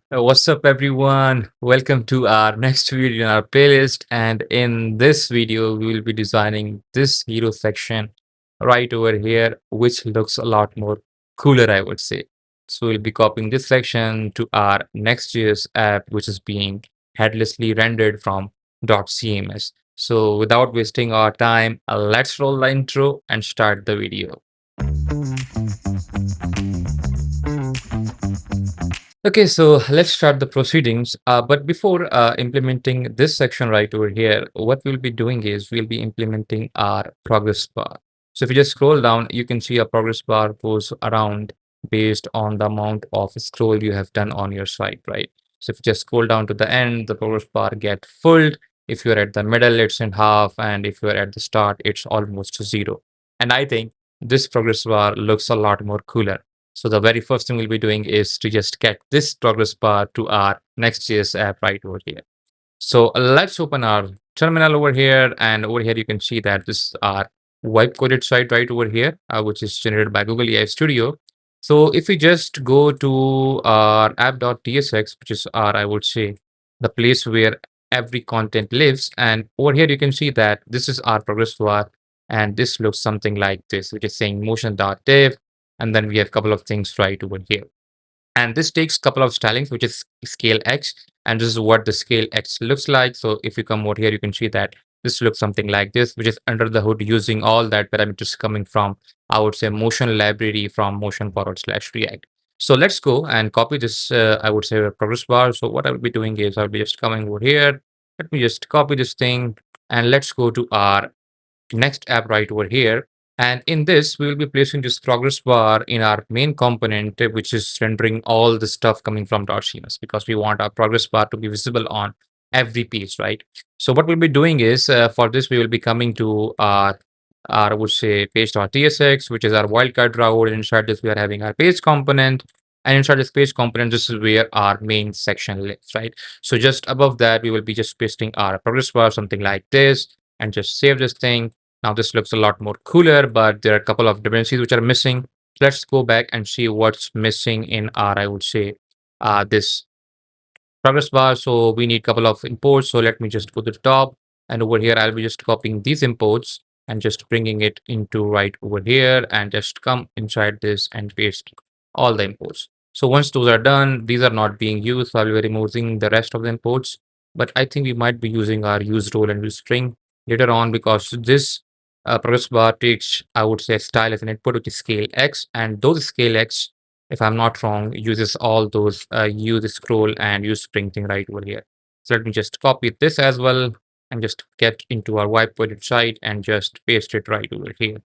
What's up, everyone? Welcome to our next video in our playlist. And in this video, we will be designing this hero section right over here, which looks a lot more cooler, I would say. So we'll be copying this section to our Next.js app, which is being headlessly rendered from dotCMS. So without wasting our time, let's roll the intro and start the video. Okay, so let's start the proceedings. But before implementing this section right over here, what we'll be doing is we'll be implementing our progress bar. So if you just scroll down, you can see a progress bar goes around based on the amount of scroll you have done on your site, right? So if you just scroll down to the end, the progress bar get filled. If you're at the middle, it's in half, and if you're at the start, it's almost zero. And I think this progress bar looks a lot more cooler. So the very first thing we'll be doing is to just get this progress bar to our Next.js app right over here. So let's open our terminal over here. And over here, you can see that this is our wipe coded site right over here, which is generated by Google AI Studio. So if we just go to our app.tsx, which is our, I would say, the place where every content lives. And over here, you can see that this is our progress bar. And this looks something like this, which is saying motion.div. And then we have a couple of things right over here. And this takes a couple of stylings, which is scale X. And this is what the scale X looks like. So if you come over here, you can see that this looks something like this, which is under the hood using all that parameters coming from, I would say, motion library from motion forward slash react. So let's go and copy this, I would say, progress bar. So what I'll be doing is I'll be just coming over here. Let me just copy this thing and let's go to our next app right over here. And in this, we will be placing this progress bar in our main component, which is rendering all the stuff coming from .cms because we want our progress bar to be visible on every page, right? So what we'll be doing is for this, we will be coming to our I would say page.tsx, which is our wildcard route. And inside this, we are having our page component. And inside this page component, this is where our main section lives, right? So just above that, we will be just pasting our progress bar, something like this, and just save this thing. Now this looks a lot more cooler, but there are a couple of dependencies which are missing. Let's go back and see what's missing in our, I would say, this progress bar. So we need a couple of imports. So let me just go to the top, and over here, I'll be just copying these imports and just bringing it into right over here and just come inside this and paste all the imports. So once those are done, these are not being used. So I'll be removing the rest of the imports, but I think we might be using our useRole and useSpring later on because this progress bar takes, I would say, style as an input, which is scale X, and those scale X, if I'm not wrong, uses all those use scroll and use spring thing right over here. So let me just copy this as well and just get into our wipe coded site and just paste it right over here.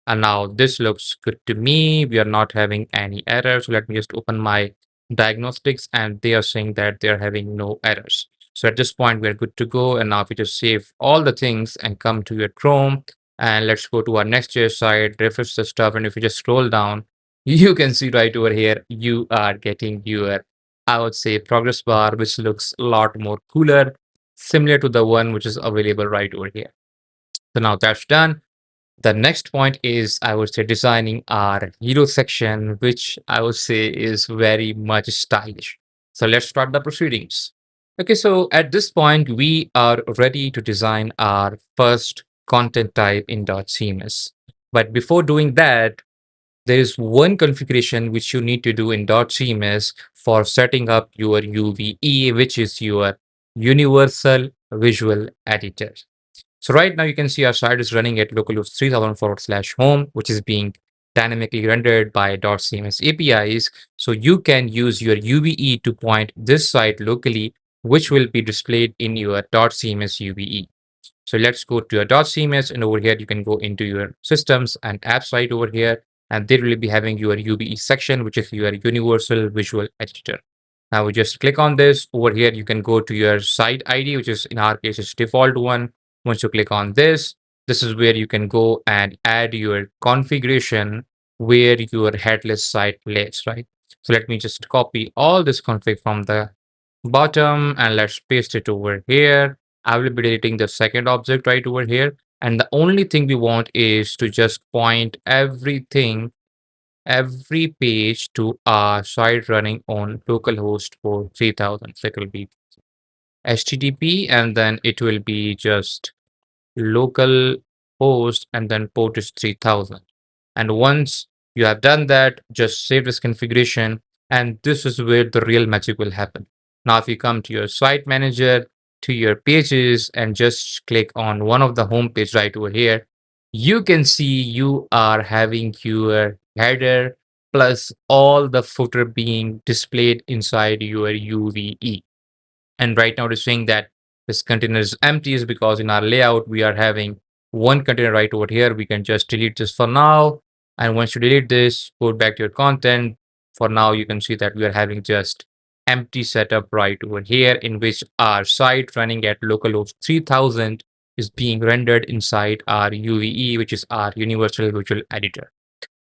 And now this looks good to me. We are not having any errors. So let me just open my diagnostics and they are saying that they're having no errors. So at this point, we're good to go. And now if you just save all the things and come to your Chrome and let's go to our Next.js site, refresh the stuff. And if you just scroll down, you can see right over here, you are getting your, I would say, progress bar, which looks a lot more cooler, similar to the one which is available right over here. So now that's done. The next point is, I would say, designing our hero section, which I would say is very much stylish. So let's start the proceedings. Okay, so at this point, we are ready to design our first content type in .cms. But before doing that, there is one configuration which you need to do in .cms for setting up your UVE, which is your Universal Visual Editor. So right now you can see our site is running at localhost 3000 forward slash home, which is being dynamically rendered by .cms APIs. So you can use your UVE to point this site locally, which will be displayed in your .cms UVE. So let's go to your .cms, and over here you can go into your systems and apps right over here, and they will be having your UVE section, which is your Universal Visual Editor. Now we just click on this. Over here you can go to your site ID, which is in our case is default one. Once you click on this, this is where you can go and add your configuration where your headless site lives, right? So let me just copy all this config from the bottom and let's paste it over here. I will be deleting the second object right over here. And the only thing we want is to just point everything every page to our site running on localhost for 3000. So it will be HTTP and then it will be just local host and then port is 3000. And once you have done that, just save this configuration. And this is where the real magic will happen. Now, if you come to your site manager, to your pages, and just click on one of the home page right over here, you can see you are having your header plus all the footer being displayed inside your UVE. And right now it is saying that this container is empty is because in our layout, we are having one container right over here. We can just delete this for now. And once you delete this, go back to your content. For now, you can see that we are having just empty setup right over here in which our site running at localhost 3000 is being rendered inside our UVE, which is our Universal Visual Editor.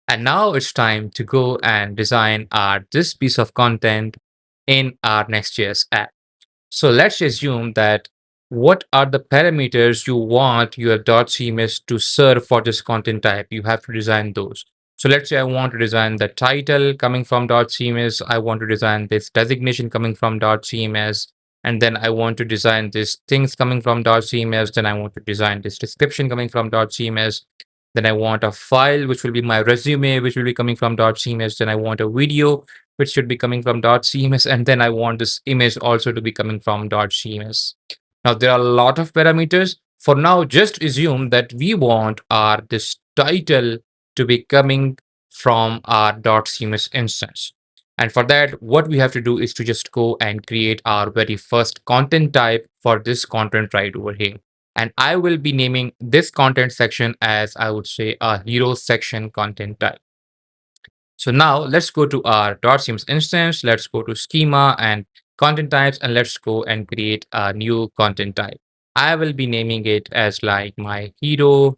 And now it's time to go and design our this piece of content in our Next.js app. So let's assume that what are the parameters you want your dotCMS to serve for this content type? You have to design those. So let's say I want to design the title coming from dotCMS. I want to design this designation coming from dotCMS. And then I want to design this things coming from dotCMS. Then I want to design this description coming from dotCMS. Then I want a file, which will be my resume, which will be coming from dotCMS. Then I want a video, which should be coming from .cms, and then I want this image also to be coming from .cms. Now there are a lot of parameters. For now, just assume that we want our this title to be coming from our .cms instance. And for that, what we have to do is to just go and create our very first content type for this content right over here. And I will be naming this content section as I would say a hero section content type. So now let's go to our dotCMS instance. Let's go to schema and content types, and let's go and create a new content type. I will be naming it as like my hero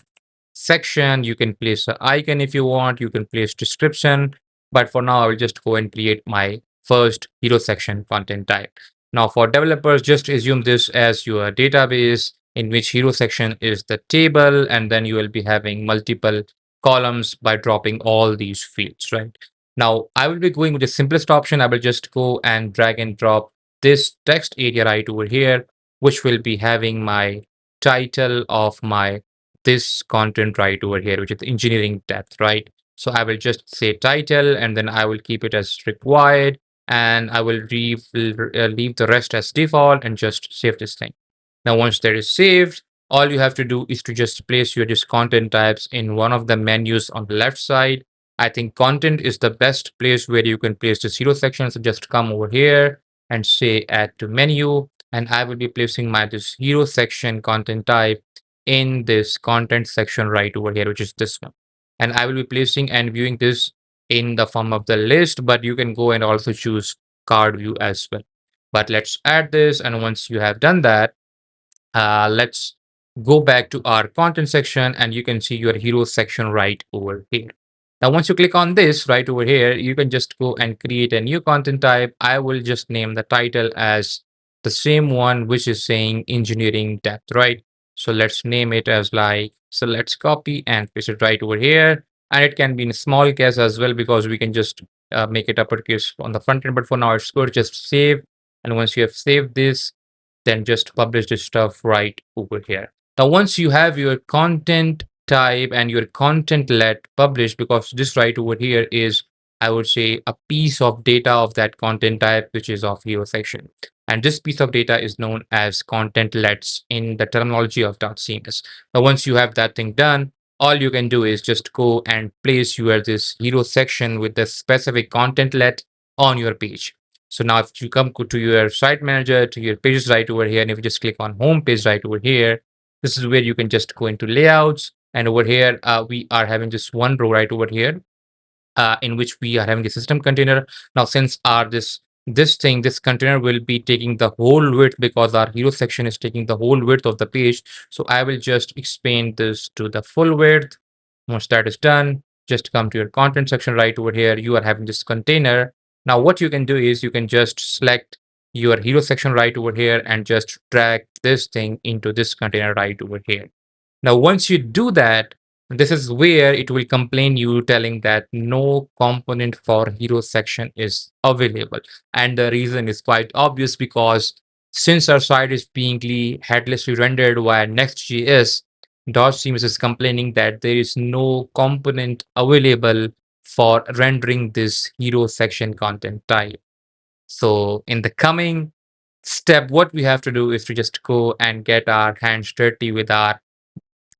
section. You can place an icon if you want. You can place description. But for now, I will just go and create my first hero section content type. Now for developers, just assume this as your database in which hero section is the table, and then you will be having multiple columns by dropping all these fields, right? Now, I will be going with the simplest option. I will just go and drag and drop this text area right over here, which will be having my title of my this content right over here, which is engineering depth, right? So I will just say title and then I will keep it as required and I will leave the rest as default and just save this thing. Now, once that is saved, all you have to do is to just place your just content types in one of the menus on the left side. I think content is the best place where you can place the zero section. So just come over here and say add to menu. And I will be placing my this hero section content type in this content section right over here, which is this one. And I will be placing and viewing this in the form of the list, but you can go and also choose card view as well. But let's add this. And once you have done that, let's go back to our content section and you can see your hero section right over here. Now, once you click on this right over here, you can just go and create a new content type. I will just name the title as the same one, which is saying engineering depth, right? So let's name it as like, so let's copy and paste it right over here. And it can be in small case as well because we can just make it uppercase on the front end. But for now, it's good. Just save. And once you have saved this, then just publish this stuff right over here. Now, once you have your content type and your content let publish, because this right over here is, I would say, a piece of data of that content type, which is of hero section. And this piece of data is known as content lets in the terminology of .cms. Now, once you have that thing done, all you can do is just go and place your this hero section with the specific content let on your page. So now if you come to your site manager, to your pages right over here, and if you just click on home page right over here, this is where you can just go into layouts. And over here, we are having this one row right over here, in which we are having the system container. Now, since our this container will be taking the whole width because our hero section is taking the whole width of the page. So I will just expand this to the full width. Once that is done, just come to your content section right over here. You are having this container. Now, what you can do is you can just select your hero section right over here and just drag this thing into this container right over here. Now, once you do that, This is where it will complain you telling that no component for hero section is available. And the reason is quite obvious because since our site is being headlessly rendered via Next.js, dotCMS is complaining that there is no component available for rendering this hero section content type. So in the coming step, what we have to do is to just go and get our hands dirty with our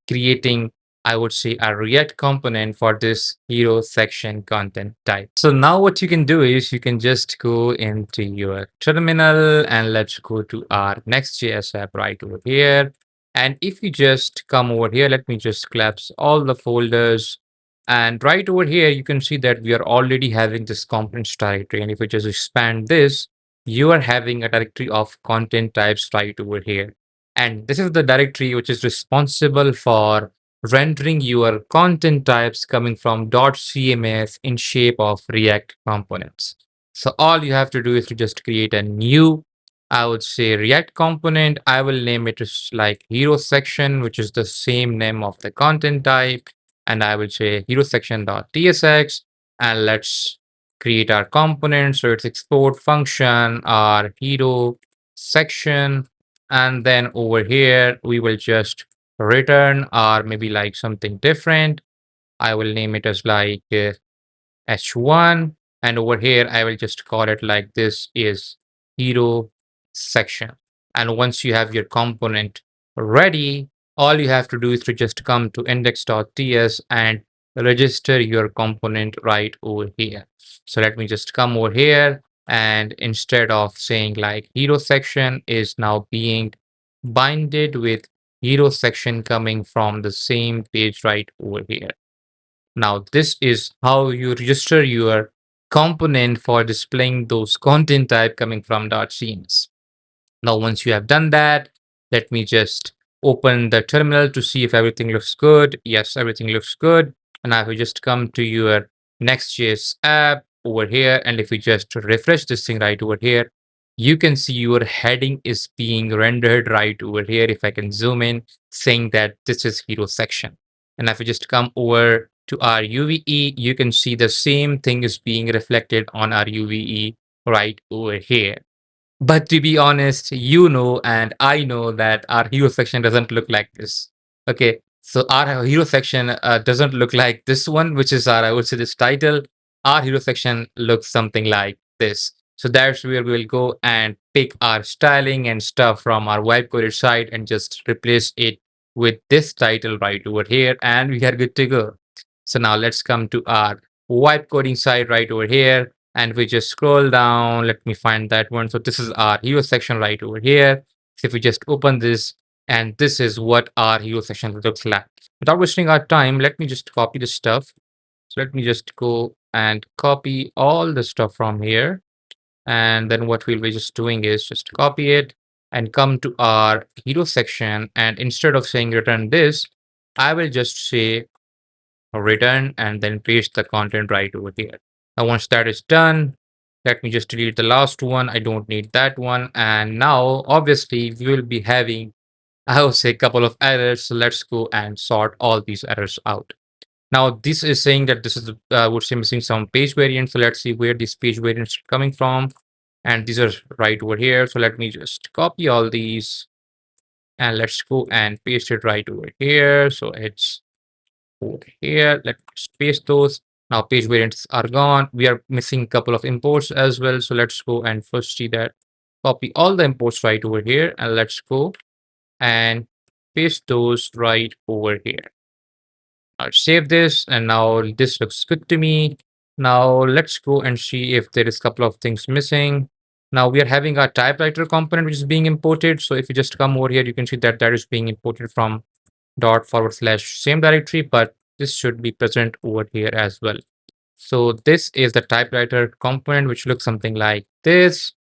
creating, I would say, a React component for this hero section content type. So now what you can do is you can just go into your terminal and let's go to our Next.js app right over here. And if you just come over here, let me just collapse all the folders. And right over here, you can see that we are already having this components directory. And if we just expand this, you are having a directory of content types right over here. And this is the directory which is responsible for rendering your content types coming from .cms in shape of React components. So all you have to do is to just create a new, I would say, React component. I will name it as like hero section, which is the same name of the content type. And I will say hero section.tsx. And let's create our component. So it's export function, our hero section, and then over here we will just return or maybe like something different. I will name it as like h1, and over here I will just call it like this is hero section. And once you have your component ready, all you have to do is to just come to index.ts and register your component right over here. So let me just come over here, and instead of saying like hero section is now being binded with hero section coming from the same page right over here. Now, this is how you register your component for displaying those content type coming from .scenes. Now, once you have done that, let me just open the terminal to see if everything looks good. Yes, everything looks good. And I will just come to your Next.js app over here. And if we just refresh this thing right over here, you can see your heading is being rendered right over here. If I can zoom in, saying that this is hero section. And if we just come over to our UVE, you can see the same thing is being reflected on our UVE right over here. But to be honest, you know, and I know that our hero section doesn't look like this. Okay. So our hero section doesn't look like this one, which is our, I would say, this title. Our hero section looks something like this. So that's where we'll go and pick our styling and stuff from our web coded site and just replace it with this title right over here. And we are good to go. So now let's come to our wipe coding site right over here. And we just scroll down. Let me find that one. So this is our hero section right over here. So if we just open this, and this is what our hero section looks like. Without wasting our time, let me just copy the stuff. So let me just go and copy all the stuff from here. And then what we'll be just doing is just copy it and come to our hero section. And instead of saying return this, I will just say return and then paste the content right over here. Now, once that is done, let me just delete the last one. I don't need that one. And now, obviously, we will be having, I would say, a couple of errors. So let's go and sort all these errors out. Now, this is saying that this is, I would say, missing some page variants. So let's see where these page variants are coming from. And these are right over here. So let me just copy all these and let's go and paste it right over here. So it's over here. Let's paste those. Now page variants are gone. We are missing a couple of imports as well. So let's go and first see that. Copy all the imports right over here and let's go and paste those right over here. I'll save this and now this looks good to me. Now let's go and see if there is a couple of things missing. Now we are having our typewriter component which is being imported. So if you just come over here, you can see that that is being imported from /same directory, but this should be present over here as well. So this is the typewriter component, which looks something like this.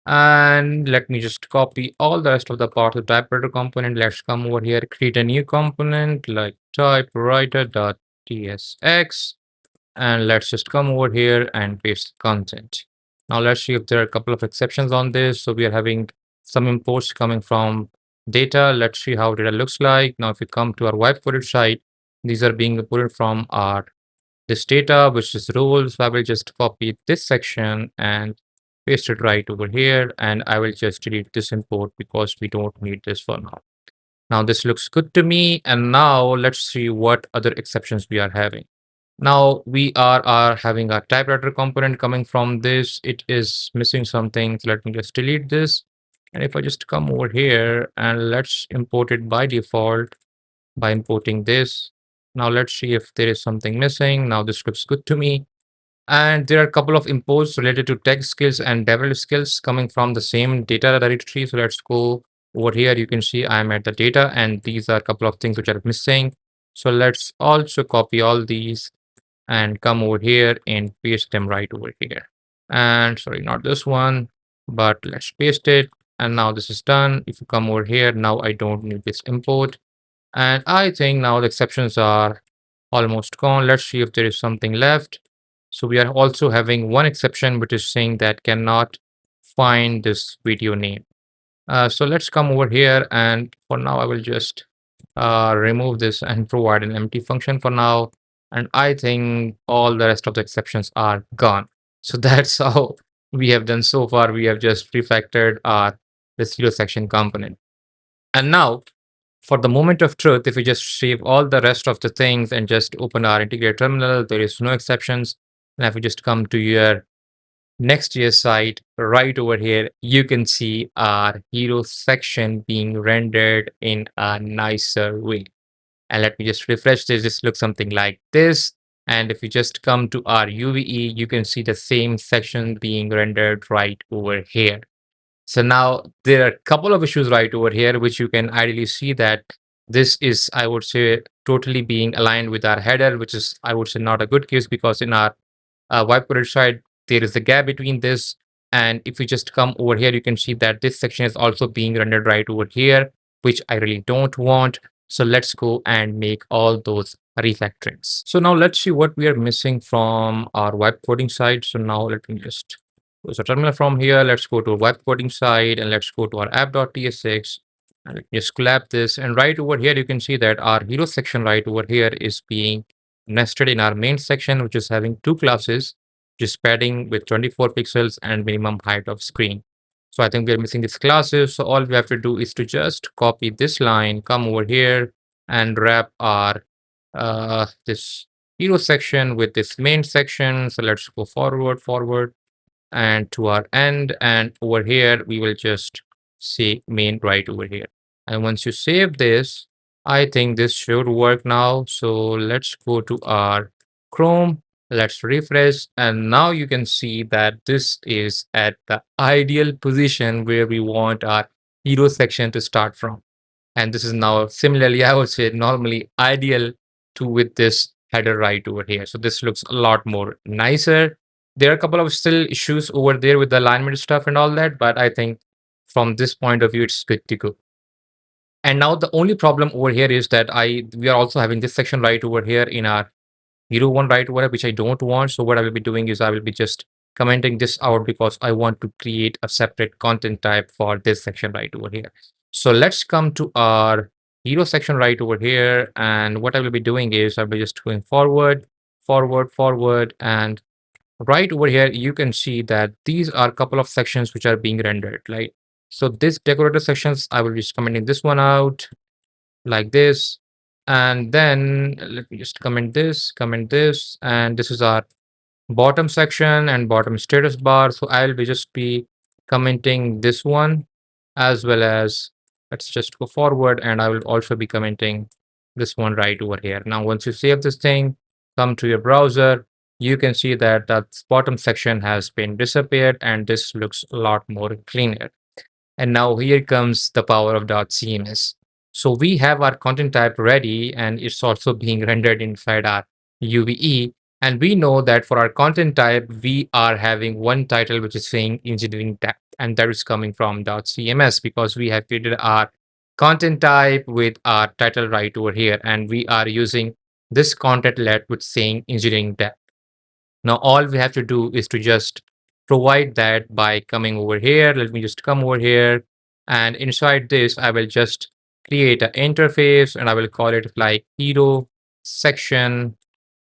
And let me just copy all the rest of the parts of the typewriter component. Let's come over here, create a new component like typewriter.tsx. And let's just come over here and paste content. Now let's see if there are a couple of exceptions on this. So we are having some imports coming from data. Let's see how data looks like. Now, if we come to our web coded site, These are being pulled from our this data, which is roles. So I will just copy this section and paste it right over here. And I will just delete this import because we don't need this for now. Now this looks good to me. And now let's see what other exceptions we are having. Now we are having a typewriter component coming from this. It is missing something. So let me just delete this. And if I just come over here and let's import it by default by importing this. Now let's see if there is something missing. Now this looks good to me. And there are a couple of imports related to text skills and devel skills coming from the same data directory. So let's go over here. You can see I'm at the data and these are a couple of things which are missing. So let's also copy all these and come over here and paste them right over here. And sorry, not this one, but let's paste it. And now this is done. If you come over here, now I don't need this import. And I think now the exceptions are almost gone. Let's see if there is something left. So we are also having one exception, which is saying that cannot find this video name. So let's come over here. And for now, I will just remove this and provide an empty function for now. And I think all the rest of the exceptions are gone. So that's how we have done so far. We have just refactored our this hero section component. And now for the moment of truth, if we just save all the rest of the things and just open our integrated terminal, there is no exceptions. And if we just come to your Next.js site right over here, you can see our hero section being rendered in a nicer way. And let me just refresh this. This looks something like this. And if you just come to our UVE, you can see the same section being rendered right over here. So now there are a couple of issues right over here, which you can ideally see that this is, I would say, totally being aligned with our header, which is, I would say, not a good case because in our whiteboarded side, there is a gap between this. And if you just come over here, you can see that this section is also being rendered right over here, which I really don't want. So let's go and make all those refactorings. So now let's see what we are missing from our web coding side. So now let me just close the terminal from here. Let's go to web coding side and let's go to our app.tsx and just collab this. And right over here, you can see that our hero section right over here is being nested in our main section, which is having two classes, just padding with 24 pixels and minimum height of screen. So I think we're missing these classes. So all we have to do is to just copy this line, come over here and wrap our this hero section with this main section. So let's go forward and to our end, and over here we will just say main right over here. And once you save this, I think this should work now. So let's go to our Chrome, let's refresh, and now you can see that this is at the ideal position where we want our hero section to start from. And this is now similarly, I would say, normally ideal to with this header right over here. So this looks a lot more nicer. There are a couple of still issues over there with the alignment stuff and all that, but I think from this point of view, it's good to go. And now the only problem over here is that we are also having this section right over here in our hero one right over here, which I don't want. So what I will be doing is I will be just commenting this out because I want to create a separate content type for this section right over here. So let's come to our hero section right over here. And what I will be doing is I'll be just going forward. And right over here, you can see that these are a couple of sections which are being rendered, right? So this decorator sections, I will be just commenting this one out like this. And then let me just comment this, and this is our bottom section and bottom status bar. So I'll be just be commenting this one as well as let's just go forward and I will also be commenting this one right over here. Now, once you save this thing, come to your browser, you can see that that bottom section has been disappeared and this looks a lot more cleaner. And now here comes the power of dotCMS. So we have our content type ready and it's also being rendered inside our UVE. And we know that for our content type, we are having one title which is saying engineering tech, and that is coming from dotCMS because we have created our content type with our title right over here. And we are using this content let with saying engineering tech. Now, all we have to do is to just provide that by coming over here. Let me just come over here. And inside this, I will just create an interface and I will call it like hero section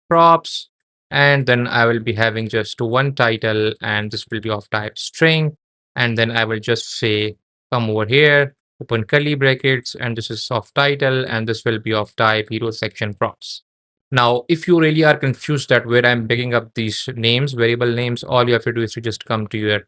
props, and then I will be having just one title, and this will be of type string. And then I will just say, come over here, open curly brackets, and this is of title, and this will be of type hero section props. Now, if you really are confused that where I'm picking up these names, variable names, all you have to do is to just come to your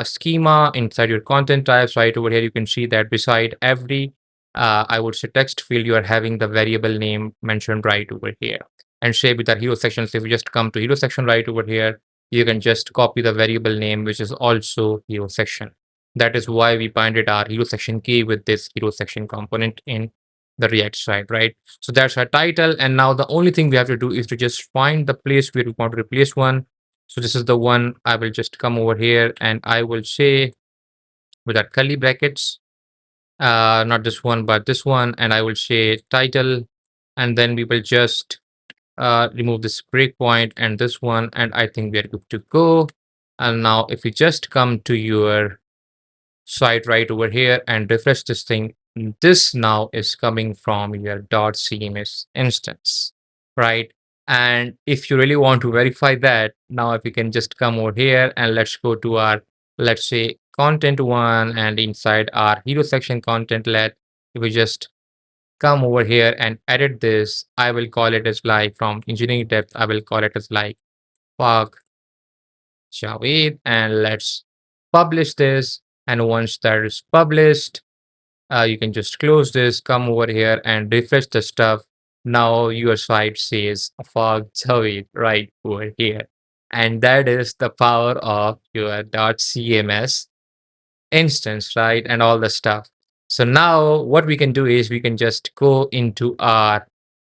schema inside your content types. Right over here, you can see that beside every, I would say, text field, you are having the variable name mentioned right over here. And shape with our hero section. So if you just come to hero section right over here, you can just copy the variable name, which is also hero section. That is why we binded our hero section key with this hero section component in the React side, right? So that's our title. And now the only thing we have to do is to just find the place where we want to replace one. So this is the one. I will just come over here and I will say with that curly brackets, not this one, but this one. And I will say title. And then we will just remove this breakpoint and this one, and I think we are good to go. And now if you just come to your site right over here and refresh this thing, this now is coming from your dotCMS instance, right? And if you really want to verify that, now if you can just come over here and let's go to our, let's say, content one, and inside our hero section content, if we just come over here and edit this, I will call it as like from engineering depth, I will call it as like Fog Javed, and let's publish this. And once that is published, you can just close this, come over here and refresh the stuff. Now your site says Fog Javed right over here. And that is the power of your .cms instance, right? And all the stuff. So now what we can do is we can just go into our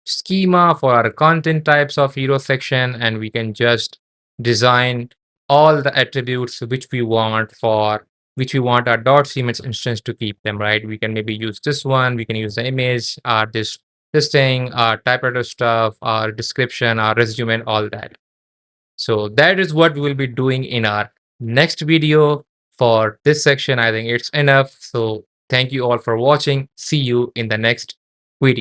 schema for our content types of hero section, and we can just design all the attributes which we want our .cms instance to keep them, right? We can maybe use this one, we can use the image, this thing, our typewriter stuff, our description, our resume, and all that. So that is what we will be doing in our next video. For this section, I think it's enough. So thank you all for watching. See you in the next video.